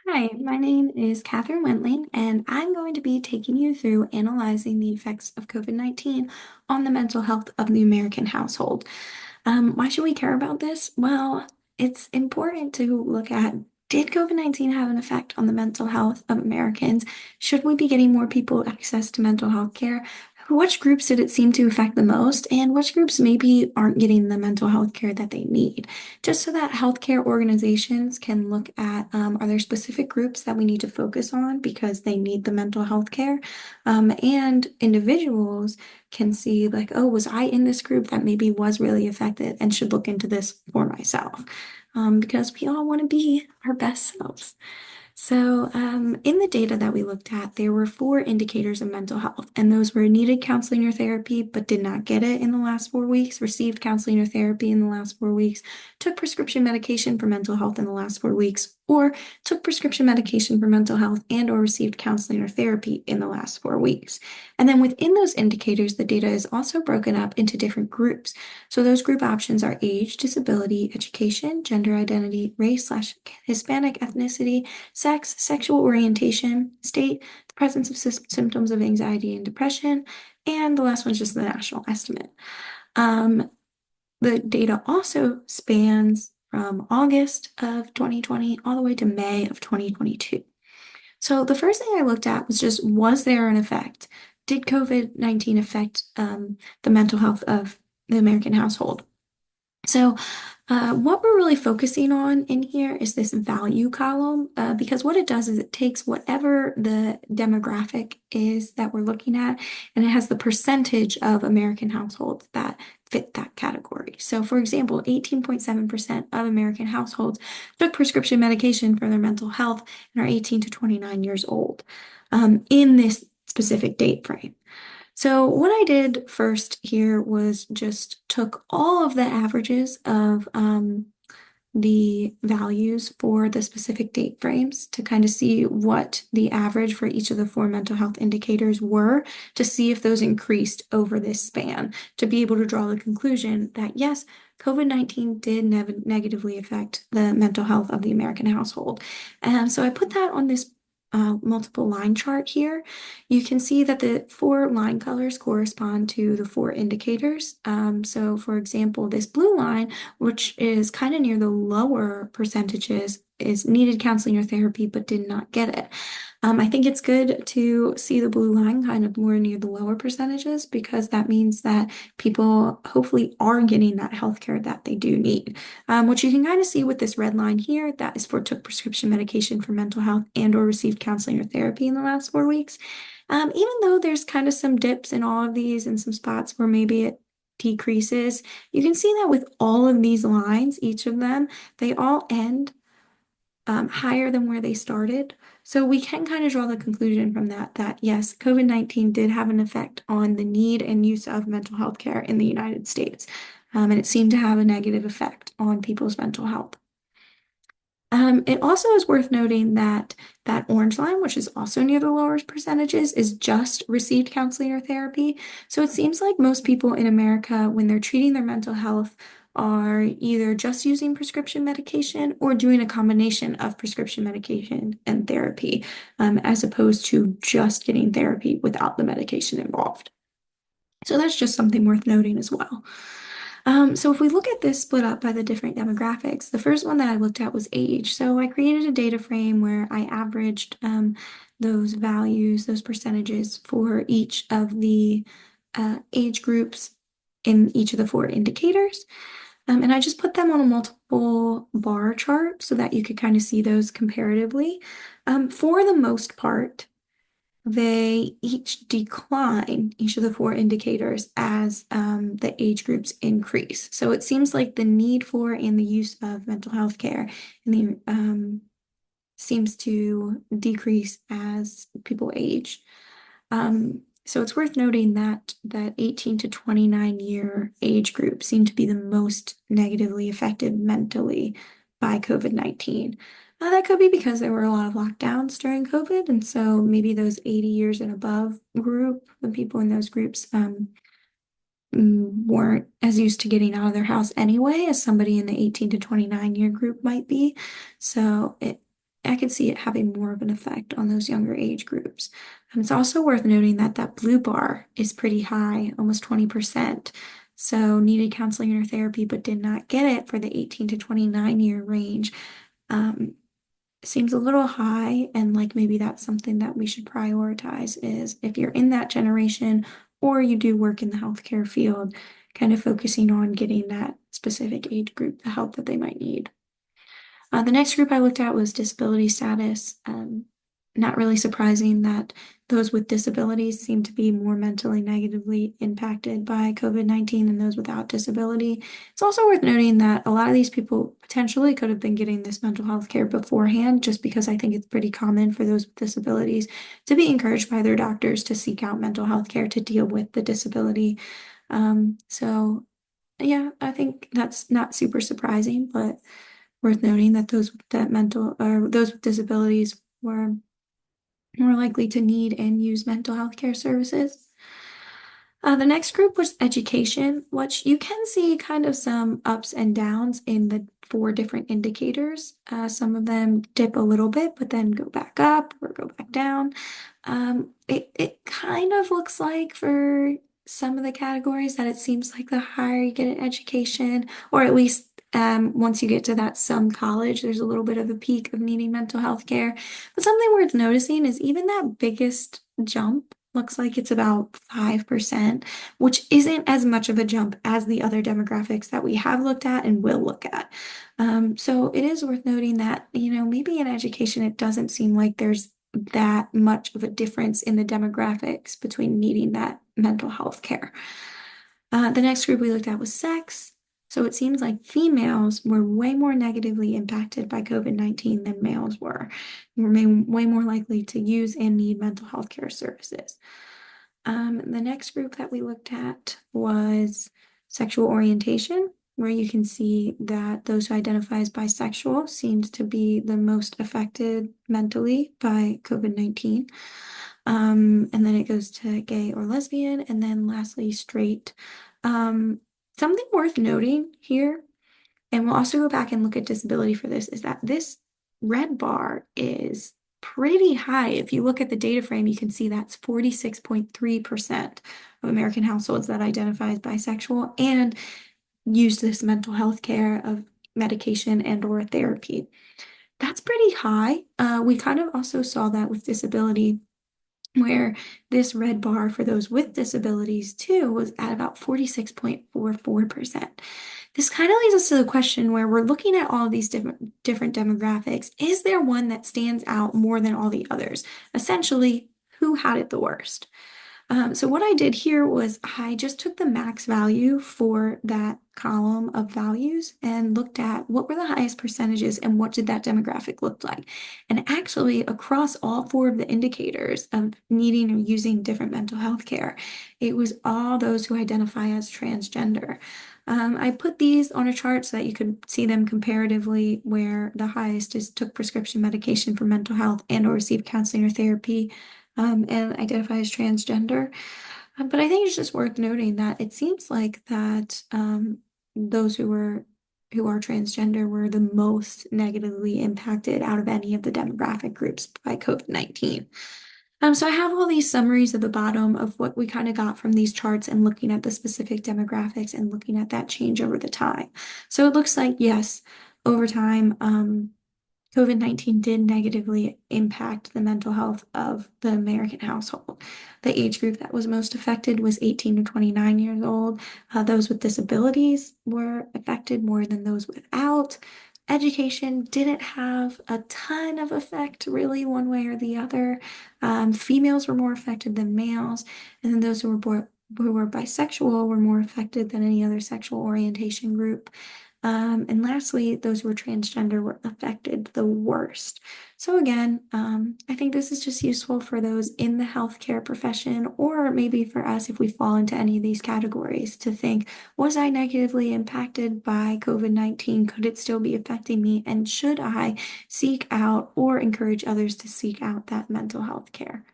Hi, my name is Catherine Wentling, and I'm going to be taking you through analyzing the effects of COVID-19 on the mental health of the American household. Why should we care about this? Well, it's important to look at, did COVID-19 have an effect on the mental health of Americans? Should we be getting more people access to mental health care? Which groups did it seem to affect the most, and which groups maybe aren't getting the mental health care that they need? Just so that healthcare organizations can look at, are there specific groups that we need to focus on because they need the mental health care? And individuals can see like, oh, was I in this group that maybe was really affected and should look into this for myself? Because we all want to be our best selves. So, in the data that we looked at, there were four indicators of mental health, and those were needed counseling or therapy but did not get it in the last 4 weeks, received counseling or therapy in the last 4 weeks, took prescription medication for mental health in the last 4 weeks, or took prescription medication for mental health and or received counseling or therapy in the last 4 weeks. And then within those indicators, the data is also broken up into different groups. So those group options are age, disability, education, gender identity, race/Hispanic ethnicity, sex, sexual orientation, state, the presence of symptoms of anxiety and depression, and the last one's just the national estimate. Um, the data also spans from August of 2020 all the way to May of 2022. So the first thing I looked at was just, was there an effect? Did COVID-19 affect the mental health of the American household? So, what we're really focusing on in here is this value column, because what it does is it takes whatever the demographic is that we're looking at, and it has the percentage of American households that fit that category. So, for example, 18.7% of American households took prescription medication for their mental health and are 18 to 29 years old, in this specific date frame. So what I did first here was just took all of the averages of the values for the specific date frames to kind of see what the average for each of the four mental health indicators were, to see if those increased over this span, to be able to draw the conclusion that yes, COVID-19 did negatively affect the mental health of the American household. And so I put that on this multiple line chart here. You can see that the four line colors correspond to the four indicators. So for example, this blue line, which is kind of near the lower percentages, is needed counseling or therapy but did not get it. I think it's good to see the blue line kind of more near the lower percentages, because that means that people hopefully are getting that healthcare that they do need. Which you can kind of see with this red line here, that is for took prescription medication for mental health and or received counseling or therapy in the last 4 weeks. Even though there's kind of some dips in all of these and some spots where maybe it decreases, you can see that with all of these lines, each of them, they all end higher than where they started. So we can kind of draw the conclusion from that, that yes, COVID-19 did have an effect on the need and use of mental health care in the United States. And it seemed to have a negative effect on people's mental health. It also is worth noting that that orange line, which is also near the lower percentages, is just received counseling or therapy. So it seems like most people in America, when they're treating their mental health, are either just using prescription medication or doing a combination of prescription medication and therapy, as opposed to just getting therapy without the medication involved. So that's just something worth noting as well. So if we look at this split up by the different demographics, the first one that I looked at was age. So I created a data frame where I averaged those values, those percentages for each of the age groups in each of the four indicators. And I just put them on a multiple bar chart so that you could kind of see those comparatively. For the most part, they each decline, each of the four indicators, as the age groups increase. So it seems like the need for and the use of mental health care and the seems to decrease as people age. So it's worth noting that that 18 to 29 year age group seem to be the most negatively affected mentally by COVID-19. That could be because there were a lot of lockdowns during COVID, and so maybe those 80 years and above group, the people in those groups weren't as used to getting out of their house anyway as somebody in the 18 to 29 year group might be. So I could see it having more of an effect on those younger age groups. It's also worth noting that that blue bar is pretty high, almost 20%. So needed counseling or therapy, but did not get it for the 18 to 29-year range. Um, Seems a little high, and like maybe that's something that we should prioritize is if you're in that generation or you do work in the healthcare field, kind of focusing on getting that specific age group the help that they might need. The next group I looked at was disability status. Not really surprising that those with disabilities seem to be more mentally negatively impacted by COVID-19 than those without disability. It's also worth noting that a lot of these people potentially could have been getting this mental health care beforehand, just because I think it's pretty common for those with disabilities to be encouraged by their doctors to seek out mental health care to deal with the disability. So yeah, I think that's not super surprising, but worth noting that those with that mental or those with disabilities were more likely to need and use mental health care services. The next group was education, which you can see kind of some ups and downs in the four different indicators. Some of them dip a little bit, but then go back up or go back down. It kind of looks like for some of the categories that it seems like the higher you get in education, or at least once you get to that some college, there's a little bit of a peak of needing mental health care. But something worth noticing is even that biggest jump looks like it's about 5%, which isn't as much of a jump as the other demographics that we have looked at and will look at. So it is worth noting that, maybe in education, it doesn't seem like there's that much of a difference in the demographics between needing that mental health care. The next group we looked at was sex. So it seems like females were way more negatively impacted by COVID-19 than males were. Way more likely to use and need mental health care services. The next group that we looked at was sexual orientation, where you can see that those who identify as bisexual seems to be the most affected mentally by COVID-19. And then it goes to gay or lesbian, and then lastly, straight. Um, Something worth noting here, and we'll also go back and look at disability for this, is that this red bar is pretty high. If you look at the data frame, you can see that's 46.3% of American households that identify as bisexual and use this mental health care of medication and or therapy. That's pretty high. We kind of also saw that with disability, where this red bar for those with disabilities too was at about 46.44%. This kind of leads us to the question where we're looking at all of these different demographics. Is there one that stands out more than all the others? Essentially, who had it the worst? So what I did here was I just took the max value for that column of values and looked at what were the highest percentages and what did that demographic look like. And actually, across all four of the indicators of needing or using different mental health care, it was all those who identify as transgender. I put these on a chart so that you could see them comparatively, where the highest is took prescription medication for mental health and or received counseling or therapy, and identify as transgender. But I think it's just worth noting that it seems like that those who are transgender were the most negatively impacted out of any of the demographic groups by COVID-19. So I have all these summaries at the bottom of what we kind of got from these charts and looking at the specific demographics and looking at that change over the time. So it looks like, yes, over time, COVID-19 did negatively impact the mental health of the American household. The age group that was most affected was 18 to 29 years old. Those with disabilities were affected more than those without. Education didn't have a ton of effect, really, one way or the other. Females were more affected than males, and then those who were bisexual were more affected than any other sexual orientation group. And lastly, those who were transgender were affected the worst. So again, I think this is just useful for those in the healthcare profession, or maybe for us if we fall into any of these categories, to think, was I negatively impacted by COVID-19? Could it still be affecting me? And should I seek out or encourage others to seek out that mental health care?